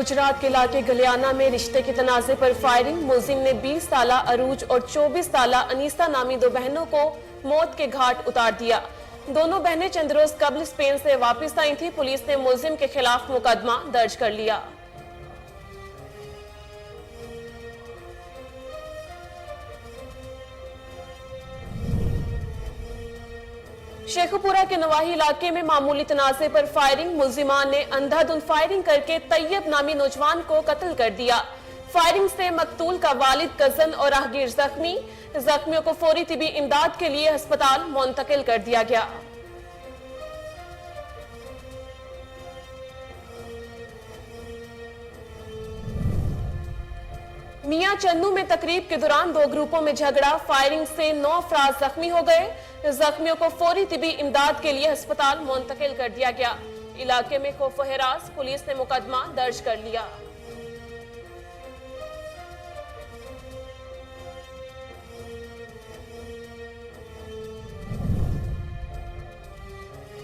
गुजरात के इलाके गलियाना में रिश्ते के तनाज़े पर फायरिंग। मुलजिम ने 20 साला अरूज और 24 साला अनीसा नामी दो बहनों को मौत के घाट उतार दिया। दोनों बहनें चंद रोज कबल स्पेन से वापस आई थी। पुलिस ने मुलजिम के खिलाफ मुकदमा दर्ज कर लिया। शेखुपुरा के नवाही इलाके में मामूली तनाज़े पर फायरिंग। मुलजिमान ने अंधाधुंध फायरिंग करके तैयब नामी नौजवान को कत्ल कर दिया। फायरिंग से मकतूल का वालिद, कजन और राहगीर जख्मी। जख्मियों को फौरी तिबी इमदाद के लिए अस्पताल मुंतकिल कर दिया गया। मियां चन्नू में तकरीब के दौरान दो ग्रुपों में झगड़ा। फायरिंग से 9 अफराद जख्मी हो गए। जख्मियों को फौरी तिबी इमदाद के लिए अस्पताल मुंतकिल कर दिया गया। इलाके में खौफ हिरास, पुलिस ने मुकदमा दर्ज कर लिया।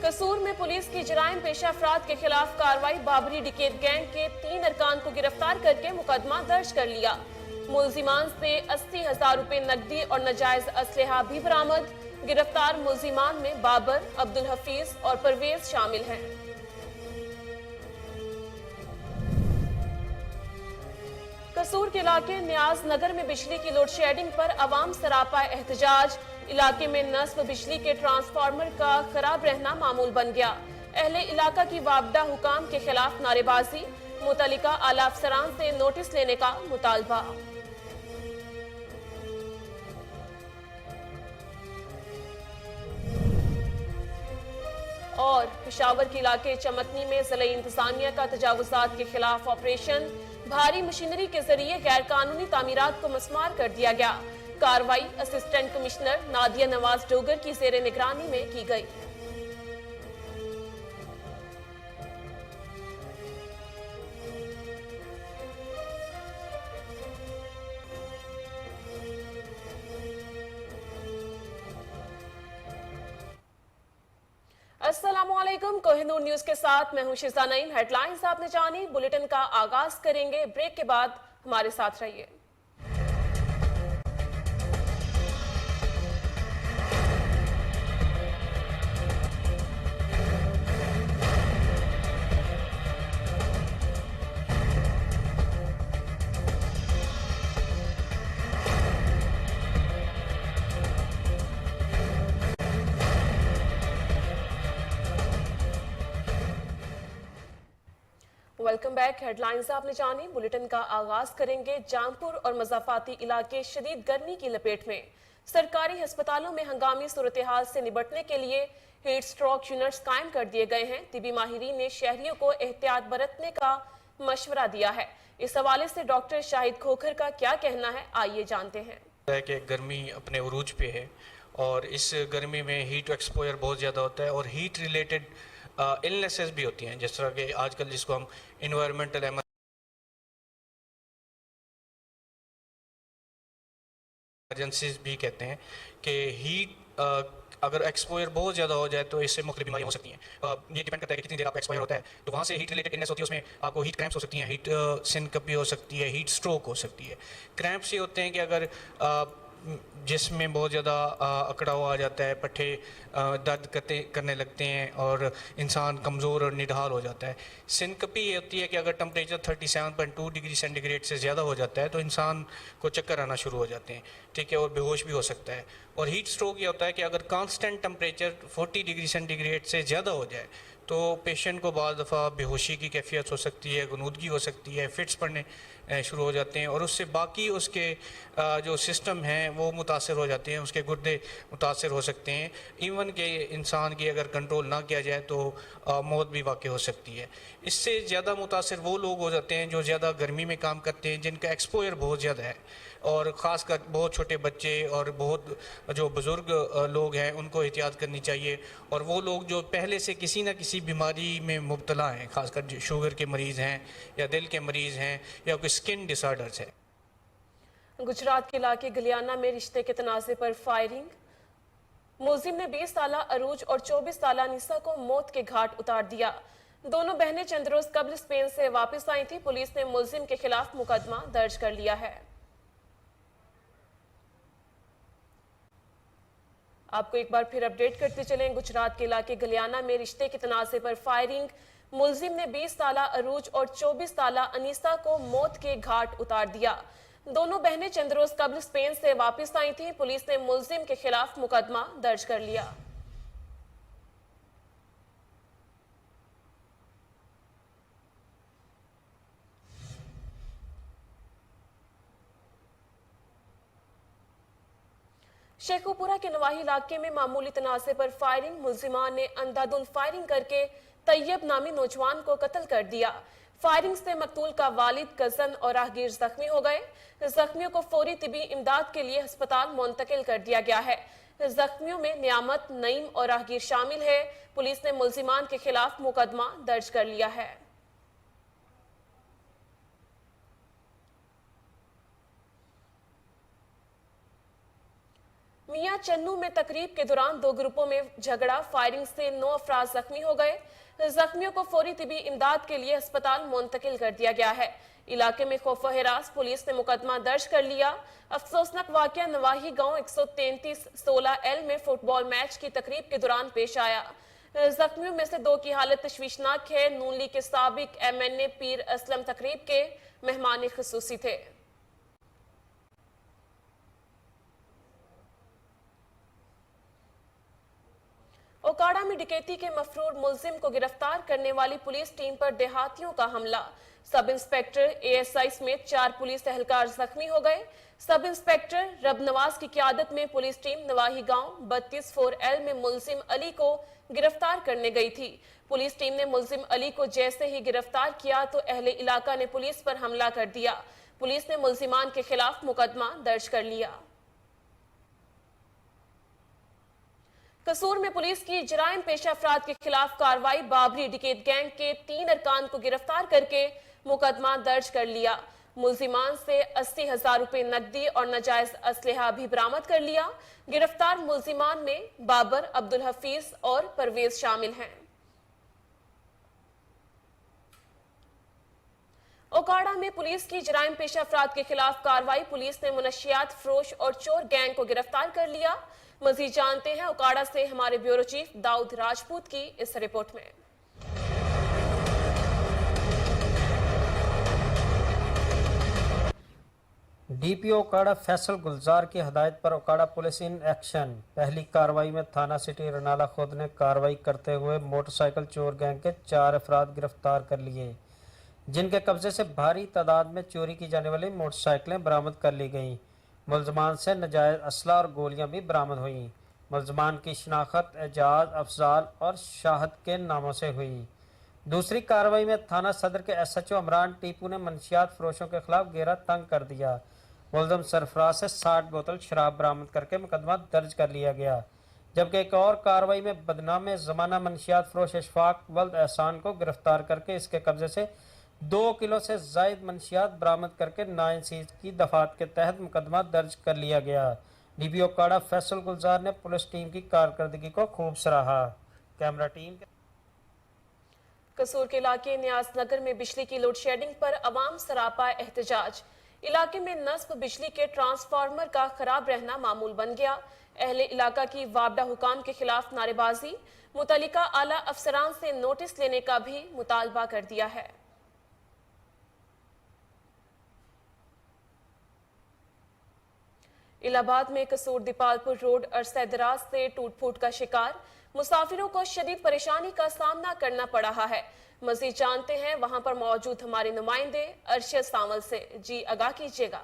कसूर में पुलिस की जराइम पेशा अफराद के खिलाफ कार्रवाई। बाबरी डिकेट गैंग के 3 अरकान को गिरफ्तार करके मुकदमा दर्ज कर लिया। मुलजिमान से 80,000 रुपए नकदी और नाजायज असलहा भी बरामद। गिरफ्तार मुलजिमान में बाबर, अब्दुल हफीज और परवेज शामिल हैं। कसूर के इलाके न्याज नगर में बिजली की लोड शेडिंग पर अवाम सरापा एहतजाज। इलाके में नस्ब बिजली के ट्रांसफार्मर का खराब रहना मामूल बन गया। अहले इलाका की वाबडा हुकाम के खिलाफ नारेबाजी। मुतल्लिका आला अफसरान से नोटिस लेने का मुतालबा। और पेशावर के इलाके चमकनी में जिला इंतजामिया का तजावुजात के खिलाफ ऑपरेशन। भारी मशीनरी के जरिए गैर कानूनी तामीरात को मस्मार कर दिया गया। कार्रवाई असिस्टेंट कमिश्नर नादिया नवाज डोगर की जेर निगरानी में की गई। अस्सलामुअलैकुम, कोहिनूर न्यूज के साथ मैं हूं शिजा नईम। हेडलाइंस आपने जानी, बुलेटिन का आगाज करेंगे। ब्रेक के बाद हमारे साथ रहिए। Welcome back. हेडलाइंस आपने जानी, बुलेटिन का आगाज करेंगे। जामपुर और मजाफाती इलाके शदीद गर्मी की लपेट में। सरकारी अस्पतालों में हंगामी सूरत हाल से निपटने के लिए हीट स्ट्रोक यूनिट्स कायम कर दिए गए हैं। तिबी माहिरीन ने शहरियों को एहतियात बरतने का मशवरा दिया है। इस हवाले से डॉक्टर शाहिद खोखर का क्या कहना है, आइए जानते हैं। कि गर्मी अपने उरूज पे है और इस गर्मी में हीट एक्सपोजर बहुत ज़्यादा होता है और हीट रिलेटेड इलनेसेस भी होती हैं, जिस तरह के आजकल जिसको हम इन्वायरमेंटल एमरजेंसीज भी कहते हैं कि हीट अगर एक्सपोजर बहुत ज़्यादा हो जाए तो इससे मुख्तलिफ बीमारियाँ हो सकती हैं। ये डिपेंड करता है कि कितनी देर आपका एक्सपोजर होता है। तो वहाँ से हीट रिलेटेड इलनेस होती है, उसमें आपको हीट क्रैम्प्स हो सकती हैं, हीट सिनकप भी हो सकती है, हीट स्ट्रोक हो सकती है। क्रैम्प्स ये होते हैं कि अगर जिसमें बहुत ज़्यादा अकड़ाव आ जाता है, पट्ठे दर्द करने लगते हैं और इंसान कमज़ोर और निढाल हो जाता है। सिनकपी ये होती है कि अगर टेम्परेचर 37.2 डिग्री सेंटीग्रेड से ज़्यादा हो जाता है तो इंसान को चक्कर आना शुरू हो जाते हैं, ठीक है, और बेहोश भी हो सकता है। और हीट स्ट्रोक ये होता है कि अगर कांस्टेंट टेम्परेचर 40 डिग्री सेंटीग्रेड से ज़्यादा हो जाए तो पेशेंट को बाद दफ़ा बेहोशी की कैफियत हो सकती है, गुनूदगी हो सकती है, फिट्स पड़ने शुरू हो जाते हैं और उससे बाकी उसके जो सिस्टम हैं वो मुतासर हो जाते हैं, उसके गुर्दे मुतासर हो सकते हैं। इवन के इंसान की अगर कंट्रोल ना किया जाए तो मौत भी वाक़ई हो सकती है। इससे ज़्यादा मुतासर वो लोग हो जाते हैं जो ज़्यादा गर्मी में काम करते हैं, जिनका एक्सपोजर बहुत ज़्यादा है, और ख़ासकर बहुत छोटे बच्चे और बहुत जो बुज़ुर्ग लोग हैं उनको एहतियात करनी चाहिए। और वो लोग जो पहले से किसी न किसी बीमारी में मुब्तला हैं, ख़ासकर जो शुगर के मरीज़ हैं या दिल के मरीज़ हैं या कोई स्किन डिसऑर्डर्स है। गुजरात के इलाके गलियाना में रिश्ते के तनाज़े पर फायरिंग। मुलजिम ने 20 साला अरूज और 24 साला निसा को मौत के घाट उतार दिया। दोनों बहनें चंद रोज कबल स्पेन से वापस आई थी। पुलिस ने मुलजिम के खिलाफ मुकदमा दर्ज कर लिया है। आपको एक बार फिर अपडेट करते चलें। गुजरात के इलाके गलियाना में रिश्ते के तनाज़े पर फायरिंग। मुलजिम ने 20 साला अरूज और 24 साला अनीसा को मौत के घाट उतार दिया। दोनों बहनें चंद रोज कबल स्पेन से वापस आई थी। पुलिस ने मुलजिम के खिलाफ मुकदमा दर्ज कर लिया। शेखुपुरा के नवाही इलाके में मामूली तनाज़े पर फायरिंग। मुलजिमान ने अंधाधुंध फायरिंग करके तैयब नामी नौजवान को कत्ल कर दिया। फायरिंग से मकतूल का वालिद, कजन और राहगीर जख्मी हो गए। जख्मियों को फौरी तिबी इमदाद के लिए अस्पताल मुंतकिल कर दिया गया है। जख्मियों में नियामत, नईम और राहगीर शामिल है। पुलिस ने मुलजिमान के खिलाफ मुकदमा दर्ज कर लिया है। मियां चन्नू में तकरीब के दौरान 2 ग्रुपों में झगड़ा। फायरिंग से 9 अफराद जख्मी हो गए। जख्मियों को फौरी तिबी इमदाद के लिए अस्पताल मुंतकिल कर दिया गया है। इलाके में खौफ हिरास। पुलिस ने मुकदमा दर्ज कर लिया। अफसोसनाक वाकया नवाही गांव 133-16L में फुटबॉल मैच की तकरीब के दौरान पेश आया। जख्मियों में से 2 की हालत तशवीशनाक है। नून लीग के साबिक MNA पीर असलम तकरीब के मेहमान खुसूसी थे। ओकाड़ा में डकैती के मफरूर मुलजिम को गिरफ्तार करने वाली पुलिस टीम पर देहातियों का हमला। सब इंस्पेक्टर, ASI समेत 4 पुलिस एहलकार जख्मी हो गए। सब इंस्पेक्टर रबनवाज की क़यादत में पुलिस टीम नवाही गांव 32-4L में मुलजिम अली को गिरफ्तार करने गई थी। पुलिस टीम ने मुलजिम अली को जैसे ही गिरफ्तार किया तो अहले इलाका ने पुलिस पर हमला कर दिया। पुलिस ने मुलजिमान के खिलाफ मुकदमा दर्ज कर लिया। कसूर में पुलिस की जराइम पेशा अफराद के खिलाफ कार्रवाई। बाबरी डकैत गैंग के 3 अरकान को गिरफ्तार करके मुकदमा दर्ज कर लिया। मुलजिमान से 80,000 रुपए नकदी और नाजायज असलहा भी बरामद कर लिया। गिरफ्तार मुलजिमान में बाबर, अब्दुल हफीज और परवेज शामिल हैं। ओकाड़ा में पुलिस की जराइम पेशा अफराद के खिलाफ कार्रवाई। पुलिस ने मुनशियात फरोश और चोर गैंग को गिरफ्तार कर लिया। मजीद जानते हैं ओकाड़ा से हमारे ब्यूरो चीफ दाऊद राजपूत की इस रिपोर्ट में। DPO ओकाड़ा फैसल गुलजार की हदायत पर ओकाड़ा पुलिस इन एक्शन। पहली कार्रवाई में थाना सिटी रनाला खुद ने कार्रवाई करते हुए मोटरसाइकिल चोर गैंग के 4 अफराद गिरफ्तार कर लिए, जिनके कब्जे से भारी तादाद में चोरी की जाने वाली मोटरसाइकिलें बरामद कर ली गईं। मुलजमान से नाजायज असला और गोलियां भी बरामद हुई। मुलजमान की शनाख्त एजाज, अफजाल और शाहद के नामों से हुई। दूसरी कार्रवाई में थाना सदर के SHO इमरान टीपू ने मनशियात फरोशों के खिलाफ घेरा तंग कर दिया। मुलजम सरफराज से 60 बोतल शराब बरामद करके मुकदमा दर्ज कर लिया गया। जबकि एक और कार्रवाई में बदनाम ज़माना मनशियात फरोश इशफाक वल्द एहसान को गिरफ्तार करके इसके कब्जे से 2 किलो से जायद मंशियात बरामद करके नाइंसीज की दफात के तहत मुकदमा दर्ज कर लिया गया। DPO ओकाड़ा फैसल गुलजार ने पुलिस टीम की कारकर्दगी को खूब सराहा। Camera team. कसूर के इलाके न्याज नगर में बिजली की लोड शेडिंग पर अवाम सरापा एहतजाज। इलाके में नस्ब बिजली के ट्रांसफार्मर का खराब रहना मामूल बन गया। अहले इलाका की वाबडा हुकाम के खिलाफ नारेबाजी। मुतल्लिका आला अफसरान से नोटिस लेने का भी मुतालबा कर दिया है। इलाहाबाद में कसूर दीपालपुर रोड अरसा दराज से टूट फूट का शिकार। मुसाफिरों को शदीद परेशानी का सामना करना पड़ रहा है। मजीद जानते हैं वहां पर मौजूद हमारे नुमाइंदे अरशद सावल से। जी आगाह कीजिएगा।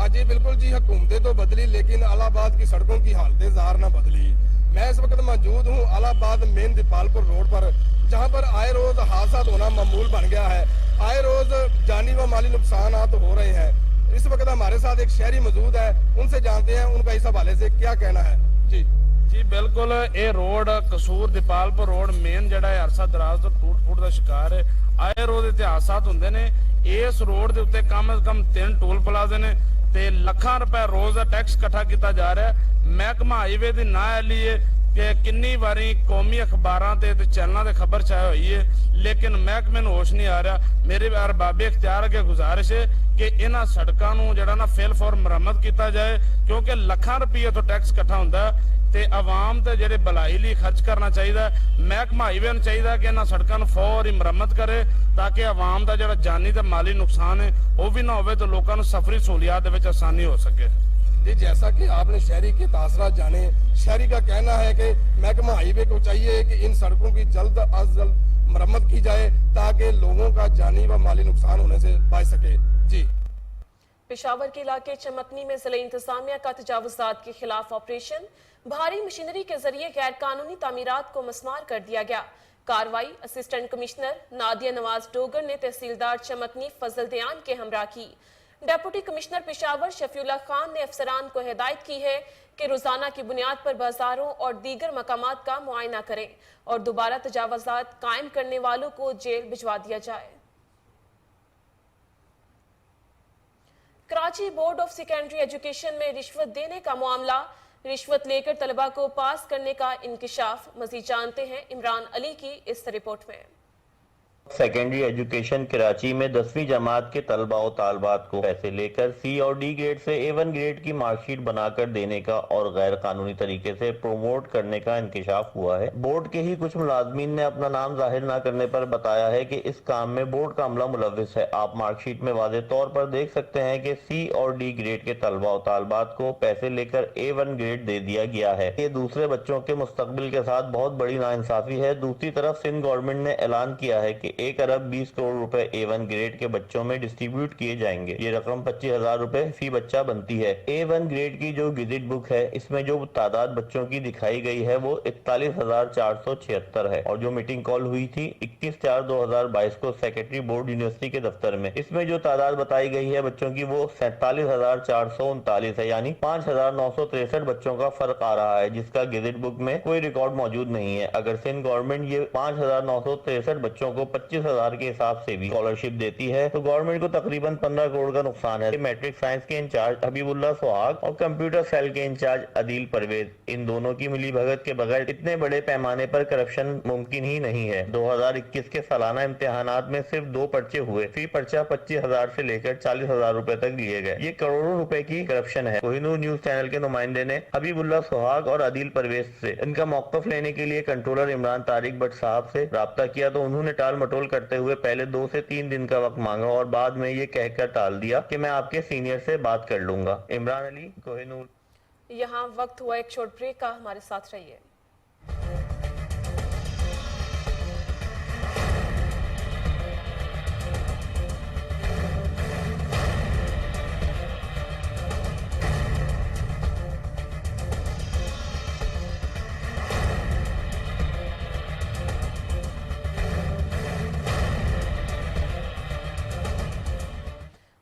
जी बिल्कुल जी, हुकूमतें तो बदली लेकिन इलाहाबाद की सड़कों की हालतें ज़ाहिर ना बदली। मैं इस वक्त मौजूद हूँ इलाहाबाद मेन दीपालपुर रोड पर, जहाँ पर आए रोज हादसा होना मामूल बन गया है। आए रोज जानी व माली नुकसान हो रहे हैं। इस वक्त हमारे साथ एक शहरी मौजूद है, उनसे जानते हैं उनका इस हवाले से क्या कहना है। जी जी बिल्कुल, ये रोड कसूर दीपालपुर रोड मेन जड़ा है अरसा दराज तो टूट फूट का शिकार है। आए रोज इत्थे हादसा होंदे ने। इस रोड के उत्ते कम से कम 3 टोल प्लाजे ने ते लाखां रुपए रोज का टैक्स इकट्ठा किया जा रहा है। महकमा हाईवे की ना एली है ਕਿ ਕਿੰਨੀ ਵਾਰੀ ਕੌਮੀ ਅਖਬਾਰਾਂ ਤੇ ਚੈਨਲਾਂ ਤੇ ਖਬਰ ਛਾਈ ਹੋਈ ਹੈ, ਲੇਕਿਨ ਮਹਿਕਮੇ ਨੂੰ ਹੋਸ਼ ਨਹੀਂ ਆ ਰਿਹਾ। ਮੇਰੇ ਬਾਬੇ ਇਖਤਿਆਰ ਅੱਗੇ ਗੁਜ਼ਾਰਿਸ਼ ਹੈ ਕਿ ਇਹਨਾਂ ਸੜਕਾਂ ਨੂੰ ਜਿਹੜਾ ਨਾ ਫੇਲ ਫੋਰ ਮੁਰੰਮਤ ਕੀਤਾ ਜਾਏ, ਕਿਉਂਕਿ ਲੱਖਾਂ ਰੁਪਏ ਤੋਂ ਟੈਕਸ ਇਕੱਠਾ ਹੁੰਦਾ ਤੇ ਆਵਾਮ ਤੇ ਜਿਹੜੇ ਭਲਾਈ ਲਈ ਖਰਚ ਕਰਨਾ ਚਾਹੀਦਾ। ਮਹਿਕਮਾ ਹਾਈਵੇ ਨੂੰ ਚਾਹੀਦਾ ਕਿ ਇਹਨਾਂ ਸੜਕਾਂ ਨੂੰ ਫੌਰੀ ਮੁਰੰਮਤ ਕਰੇ ਤਾਂ ਕਿ ਆਵਾਮ ਦਾ ਜਿਹੜਾ ਜਾਨੀ ਤੇ ਮਾਲੀ ਨੁਕਸਾਨ ਹੈ ਉਹ ਵੀ ਨਾ ਹੋਵੇ ਤੇ ਲੋਕਾਂ ਨੂੰ ਸਫ਼ਰੀ सहूलियात ਦੇ ਵਿੱਚ आसानी हो सके। जी, जैसा कि आपने शहरी के तासरात जाने, शहरी का कहना है कि महकमा हाईवे को चाहिए कि इन सड़कों की जल्द अज जल्द मरम्मत की जाए ताकि लोगों का जानी व माली नुकसान होने से बच सके। जी, पेशावर के इलाके चमकनी में जिले इंतजामिया का तजावुजात के खिलाफ ऑपरेशन, भारी मशीनरी के जरिए गैर कानूनी तामीरात को मस्मार कर दिया गया। कार्रवाई असिस्टेंट कमिश्नर नादिया नवाज डोगर ने तहसीलदार चमकनी फजल दयान के हमरा की। डेप्यूटी कमिश्नर पेशावर शफीउल्लाह खान ने अफसरान को हिदायत की है कि रोजाना की बुनियाद पर बाजारों और दीगर मकामात का मुआयना करें और दोबारा तजावुजात कायम करने वालों को जेल भिजवा दिया जाए। Karachi board of secondary education में रिश्वत देने का मामला, रिश्वत लेकर तलबा को पास करने का इंकिशाफ। मजीद जानते हैं इमरान अली की इस रिपोर्ट में। सेकेंडरी एजुकेशन कराची में 10वीं जमात के तलबा और तालबात को पैसे लेकर सी और डी ग्रेड से A1 ग्रेड की मार्कशीट बनाकर देने का और गैर कानूनी तरीके से प्रोमोट करने का इंकिशाफ हुआ है। बोर्ड के ही कुछ मुलाजमीन ने अपना नाम जाहिर न करने पर बताया है कि इस काम में बोर्ड का अमला मुलव्विस है। आप मार्कशीट में वाज़ेह तौर पर देख सकते हैं कि सी और डी ग्रेड के तलबा और तालबात को पैसे लेकर A1 ग्रेड दे दिया गया है। ये दूसरे बच्चों के मुस्तकबिल के साथ बहुत बड़ी नाइंसाफी है। दूसरी तरफ सिंध गवर्नमेंट ने ऐलान किया है कि 1 अरब 20 करोड़ रुपए A1 ग्रेड के बच्चों में डिस्ट्रीब्यूट किए जाएंगे। ये रकम 25,000 रुपए फी बच्चा बनती है। A1 ग्रेड की जो गेजेट बुक है, इसमें जो तादाद बच्चों की दिखाई गई है वो 41,476 है और जो मीटिंग कॉल हुई थी 21/4/2022 को सेक्रेटरी बोर्ड यूनिवर्सिटी के दफ्तर में, इसमें जो तादाद बताई गई है बच्चों की वो 47,439 है, यानी 5,963 बच्चों का फर्क आ रहा है, जिसका गेजेट बुक में कोई रिकॉर्ड मौजूद नहीं है। अगर सिंध गवर्नमेंट ये 5,963 बच्चों को 25,000 के हिसाब से भी स्कॉलरशिप देती है तो गवर्नमेंट को तकरीबन 15 करोड़ का नुकसान है। मैट्रिक साइंस के इंचार्ज हबीबुल्लाह सुहाग और कंप्यूटर सेल के इंचार्ज अदील परवेज, इन दोनों की मिली भगत के बगैर इतने बड़े पैमाने पर करप्शन मुमकिन ही नहीं है। 2021 के सालाना इम्तिहानात में सिर्फ 2 पर्चे हुए, फी पर्चा 25,000 से लेकर 40,000 रुपए तक लिए गए। ये करोड़ों रुपए की करप्शन है। कोहिनूर न्यूज चैनल के नुमाइंदे ने हबीबुल्लाह सुहाग और अदील परवेज से इनका मौकफ लेने के लिए कंट्रोलर इमरान तारिक भट्ट साहब से राब्ता किया तो उन्होंने टाल मटोल करते हुए पहले 2 से 3 दिन का वक्त मांगा और बाद में ये कहकर टाल दिया कि मैं आपके सीनियर से बात कर लूंगा। इमरान अली, कोहिनूर। यहाँ वक्त हुआ एक शॉर्ट ब्रेक का, हमारे साथ रहिए।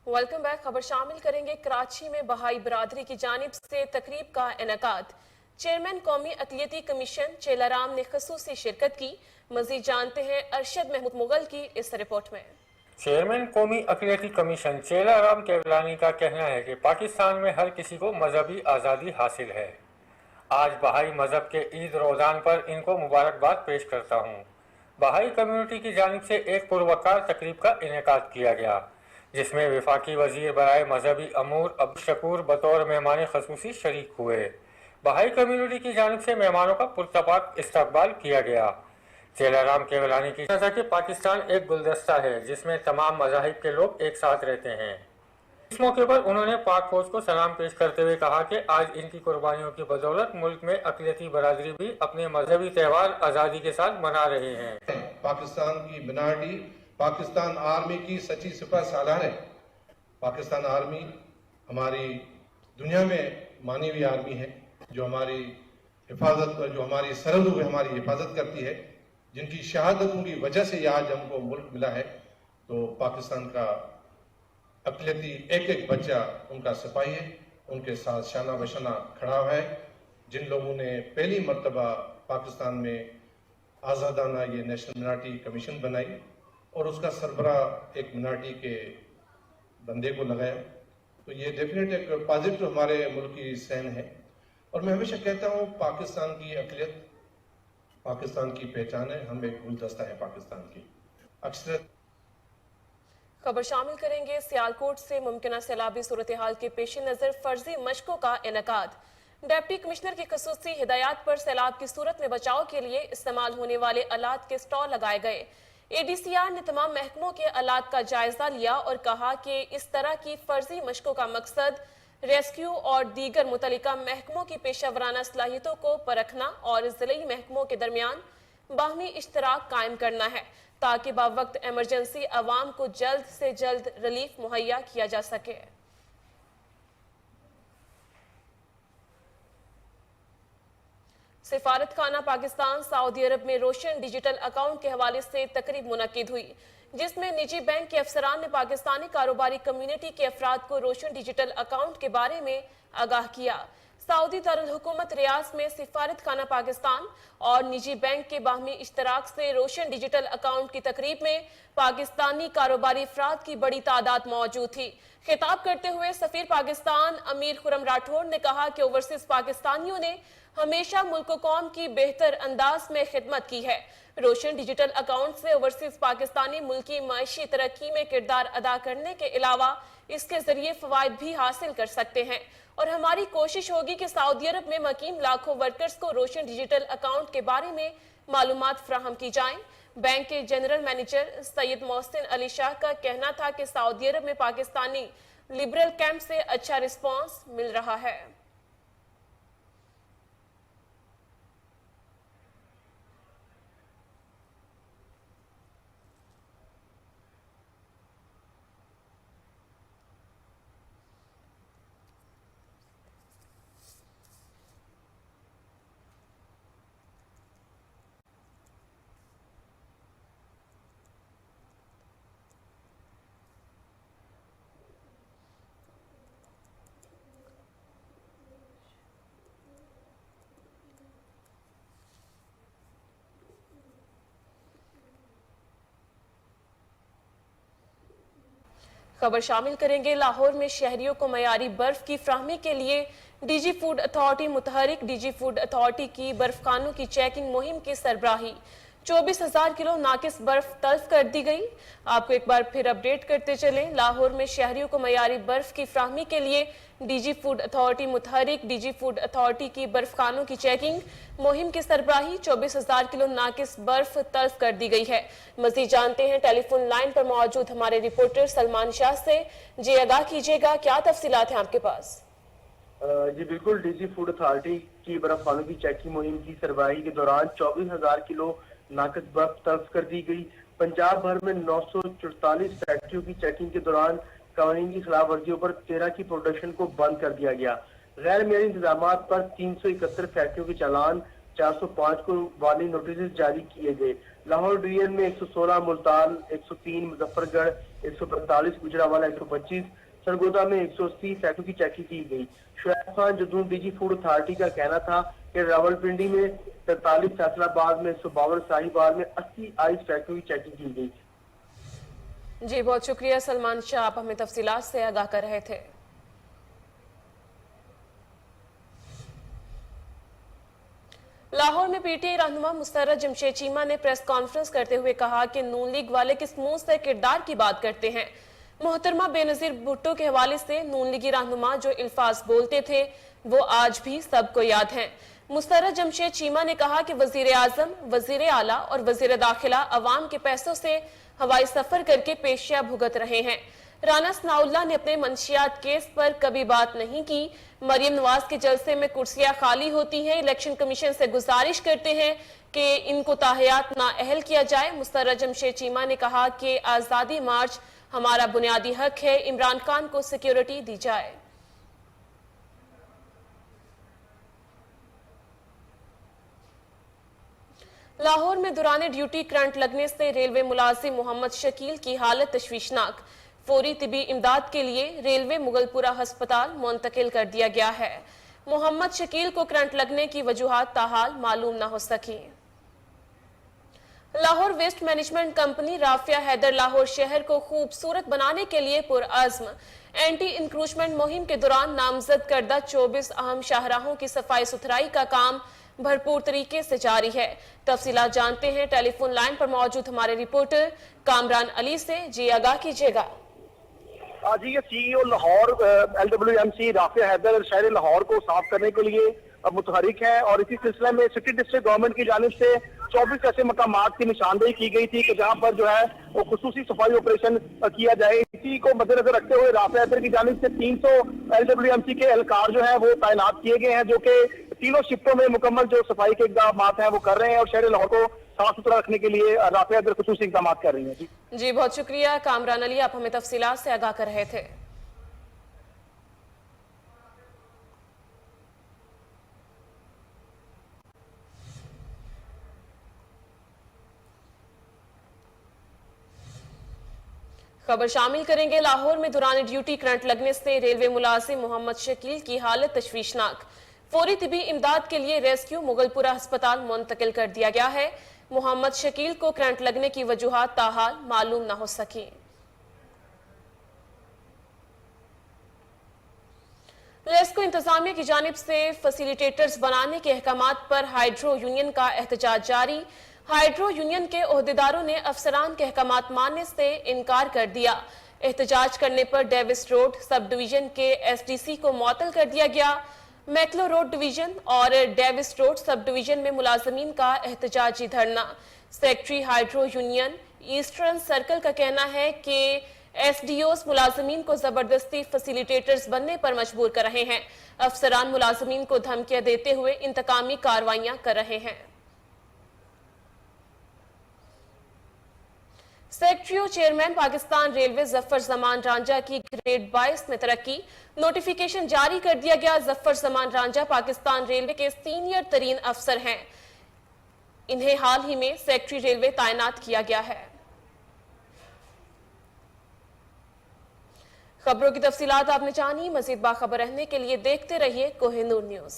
Welcome back. खबर शामिल करेंगे कराची में बहाई बरादरी की जानिब से तकरीब का इनेकाद। चेयरमैन कौमी अक़लियती कमीशन चेलाराम ने खसूसी शिरकत की। मजीद जानते हैं अरशद महमूद मुगल की इस रिपोर्ट में। चेयरमैन कौमी अक़लियती कमीशन चेलाराम केवलानी का कहना है कि पाकिस्तान में हर किसी को मजहबी आज़ादी हासिल है। आज बहाई मजहब के ईद रोज़ान पर इनको मुबारकबाद पेश करता हूँ। बहाई कम्युनिटी की जानिब से एक पुरवकार तकरीब का इनेकाद किया गया, जिसमें वफाकी वजीर बराए मजहबी अमूर अब्दुल शकूर बतौर मेहमान खसूसी शरीक हुए। बहाई कम्युनिटी की जानिब से मेहमानों का पुरतपाक इस्तकबाल किया गया। चेलाराम केवलानी की कहा कि पाकिस्तान एक गुलदस्ता है जिसमें तमाम मज़ाहिब के लोग एक साथ रहते हैं। इस मौके पर उन्होंने पाक फौज को सलाम पेश करते हुए कहा कि आज इनकी कुर्बानियों की बदौलत मुल्क में अक़लियती बरादरी भी अपने मजहबी त्यौहार आज़ादी के साथ मना रहे हैं। पाकिस्तान की मिनाटी पाकिस्तान आर्मी की सच्ची सिपह सालार है। पाकिस्तान आर्मी हमारी दुनिया में मानी हुई आर्मी है, जो हमारी हिफाजत जो हमारी सरहदों में हमारी हिफाजत करती है, जिनकी शहादतों की वजह से आज हमको मुल्क मिला है। तो पाकिस्तान का अक़लियती एक एक बच्चा उनका सिपाही है, उनके साथ शाना बशाना खड़ा है। जिन लोगों ने पहली मरतबा पाकिस्तान में आज़ादाना ये नेशनल मिनाटी कमीशन बनाई और उसका सरबरा एक मिनाटी के बंदे को लगाया, तो ये डेफिनेट एक पॉजिटिव हमारे मुल्क की सहन है। और मैं हमेशा कहता हूँ पाकिस्तान की अक़लियत पाकिस्तान की पहचान है, हम एक गुलदस्ता है पाकिस्तान की। अक्सर खबर शामिल करेंगे सियालकोट से मुमकिन सैलाबी सूरत हाल के पेश नजर फर्जी मशकों का इनेकाद। डिप्टी कमिश्नर की खसूसी हिदायत पर सैलाब की सूरत में बचाव के लिए इस्तेमाल होने वाले आलात के स्टॉल लगाए गए। ADCR ने तमाम महकमों के आलात का जायजा लिया और कहा कि इस तरह की फर्जी मशकों का मकसद रेस्क्यू और दीगर मुतल्लिका महकमों की पेशावराना सलाहियतों को परखना और ज़िली महकमों के दरमियान बाहमी इश्तराक कायम करना है ताकि बावक्त एमरजेंसी अवाम को जल्द से जल्द रिलीफ मुहैया किया जा सके। सिफारत खाना पाकिस्तान सऊदी अरब में रोशन डिजिटल अकाउंट के हवाले से तकरीब मुनक्किद हुई, जिसमें निजी बैंक के अफसरान ने पाकिस्तानी कारोबारी कम्युनिटी के अफराद को रोशन डिजिटल अकाउंट के बारे में आगाह किया। सऊदी दारुल हुकूमत रियाज में सिफारत खाना पाकिस्तान और निजी बैंक के बाहमी इश्तराक से रोशन डिजिटल अकाउंट की तकरीब में पाकिस्तानी कारोबारी अफराद की बड़ी तादाद मौजूद थी। खिताब करते हुए सफीर पाकिस्तान अमीर खुरम राठौड़ ने कहा कि ओवरसीज पाकिस्तानियों ने हमेशा मुल्क कौम की बेहतर अंदाज में खिदमत की है। रोशन डिजिटल अकाउंट से ओवरसीज पाकिस्तानी मुल्क की माशी तरक्की में किरदार अदा करने के अलावा इसके जरिए फवायद भी हासिल कर सकते हैं और हमारी कोशिश होगी कि सऊदी अरब में मकीन लाखों वर्कर्स को रोशन डिजिटल अकाउंट के बारे में मालूमात फ्राहम की जाएं। बैंक के जनरल मैनेजर सैयद मोहसिन अली शाह का कहना था कि सऊदी अरब में पाकिस्तानी लिबरल कैंप से अच्छा रिस्पॉन्स मिल रहा है। खबर शामिल करेंगे लाहौर में शहरियों को मयारी बर्फ की फ्राहमी के लिए डीजी फूड अथॉरिटी मुतहरिक। डीजी फूड अथॉरिटी की बर्फ खानों की चेकिंग मुहिम की सरबराही। 24,000 किलो नाकिस बर्फ तल्फ कर दी गई। आपको एक बार फिर अपडेट करते चलें, लाहौर में शहरियों को मयारी बर्फ की फ्राहमी के लिए डीजी फूड अथॉरिटी मुतहरिक। डीजी फूड अथॉरिटी की बर्फ खानों की चेकिंग मुहिम की सरबराही। 24,000 किलो नाकिस बर्फ तल्फ कर दी गई है। मजीद जानते हैं टेलीफोन लाइन पर मौजूद हमारे रिपोर्टर सलमान शाह से। जी आगाह कीजिएगा, क्या तफसीलात हैं आपके पास? जी बिल्कुल, डीजी फूड अथॉरिटी की बर्फ खानों की चेकिंग मुहिम की सरबराही के दौरान 24,000 किलो नाकिस बर्फ तल्फ कर दी गई। पंजाब भर में 944 फैक्ट्रियों की चेकिंग के दौरान कानून की खिलाफ वर्जियों पर 13 की प्रोडक्शन को बंद कर दिया गया। गैर मेरी इंतजाम पर 371 फैक्ट्रियों के चालान, 405 को वार्निंग नोटिस जारी किए गए। लाहौर डिवीजन में 116, मुल्तान 103, मुजफ्फरगढ़ 145, गुजरांवाला 125, सरगोदा में 180 फैक्ट्रियों की चेकिंग की गई। Shoaib Khan Jadoon DG food authority का कहना था कि रावलपिंडी में 43, फैसलाबाद में 152, साहिवाल में 80 आइस फैक्ट्रियों की चेकिंग की गई। जी बहुत शुक्रिया सलमान शाह, आप हमें तफसीलात से आगाह कर रहे थे। लाहौर में पीटीआई रहनुमा मुस्तरद जमशेद चीमा ने प्रेस कॉन्फ्रेंस करते हुए कहा कि नून लीग वाले किस मुंह से किरदार की बात करते हैं। मोहतरमा बेनजीर भुट्टो के हवाले से नून लीगी रहनुमा जो अल्फाज बोलते थे वो आज भी सबको याद हैं। मुस्तरद जमशेद चीमा ने कहा कि वजीर आजम, वजीर आला और वजीर दाखिला अवाम के पैसों से हवाई सफर करके पेशिया भुगत रहे हैं। राना सनाउल्लाह ने अपने मंशियात केस पर कभी बात नहीं की। मरियम नवाज के जलसे में कुर्सियां खाली होती हैं। इलेक्शन कमीशन से गुजारिश करते हैं कि इनको ताहयात नाअहल किया जाए। मुस्तरद जमशेद चीमा ने कहा कि आज़ादी मार्च हमारा बुनियादी हक है, इमरान खान को सिक्योरिटी दी जाए। लाहौर में दौरान ड्यूटी करंट लगने से रेलवे मुलाजिम मोहम्मद शकील की हालत तशवीशनाक। फौरी तिबी इमदाद के लिए रेलवे मुगलपुरा अस्पताल मुंतकिल कर दिया गया है। मोहम्मद शकील को करंट लगने की वजूहात ताहाल मालूम न हो सकी। Lahore waste management company Rafia Haider Lahore शहर को खूबसूरत बनाने के लिए पुरअज़्म। एंटी इंक्रोचमेंट मुहिम के दौरान नामजद करदा 24 अहम शाहराहों की सफाई सुथराई का काम भरपूर तरीके से जारी है। तफसीलात जानते हैं टेलीफोन लाइन पर मौजूद हमारे रिपोर्टर कामरान अली से। जी आगाह कीजिएगा। जी, ये सीईओ लाहौर LWMC राफिया हैदर शहर लाहौर को साफ करने के लिए मुतहरिक है और इसी सिलसिले में सिटी डिस्ट्रिक्ट गवर्नमेंट की जानिब से 24 ऐसे मकामात की निशानदेही की गई थी कि जहां पर जो है वो खुसूसी सफाई ऑपरेशन किया जाए। इसी को मद्देनजर रखते हुए राफिया हैदर की जानिब से 300 LWMC के एहलकार जो है वो तैनात किए गए हैं, जो कि तीनों शिफ्टों में मुकम्मल जो सफाई के इकदाम हैं वो कर रहे हैं और शहर लाहौर को साफ सुथरा रखने के लिए राफिया हैदर खुसूसी इकदाम कर रही है। जी बहुत शुक्रिया कामरान अली, आप हमें तफसीलात से आगाह कर रहे थे। खबर शामिल करेंगे। लाहौर में दौरान ड्यूटी करंट लगने से रेलवे मुलाजिम मोहम्मद शकील की हालत तशवीशनाक। फौरी तिबी इमदाद के लिए रेस्क्यू मुगलपुरा अस्पताल मुंतकिल कर दिया गया है। मोहम्मद शकील को करंट लगने की वजूहात ताहाल मालूम न हो सकी। रेस्क्यू इंतजामिया की जानिब से फैसिलिटेटर्स बनाने के अहकामात पर हाइड्रो यूनियन का एहतजाज जारी। हाइड्रो यूनियन के ओहदेदारों ने अफसरान के अहकामात मानने से इनकार कर दिया। एहतजाज करने पर डेविस रोड सब डिवीजन के SDC को मुअत्तल कर दिया गया। मैक्लो रोड डिवीजन और डेविस रोड सब डिवीजन में मुलाजमीन का एहतजाजी धरना। Secretary hydro union eastern circle का कहना है कि SDOs मुलाजमीन को जबरदस्ती फैसिलिटेटर्स बनने पर मजबूर कर रहे हैं। अफसरान मुलाजमीन को धमकियां देते हुए इंतकामी कार्रवाइयां कर रहे हैं। Secretary chairman Pakistan railway Zafar Zaman Ranjha की ग्रेड 22 में तरक्की। नोटिफिकेशन जारी कर दिया गया। जफर जमान रांझा पाकिस्तान रेलवे के सीनियर तरीन अफसर हैं। इन्हें हाल ही में सेक्रेटरी रेलवे तैनात किया गया है। खबरों की तफसीलात आपने जानी। मजीद बाखबर रहने के लिए देखते रहिए कोहिनूर न्यूज।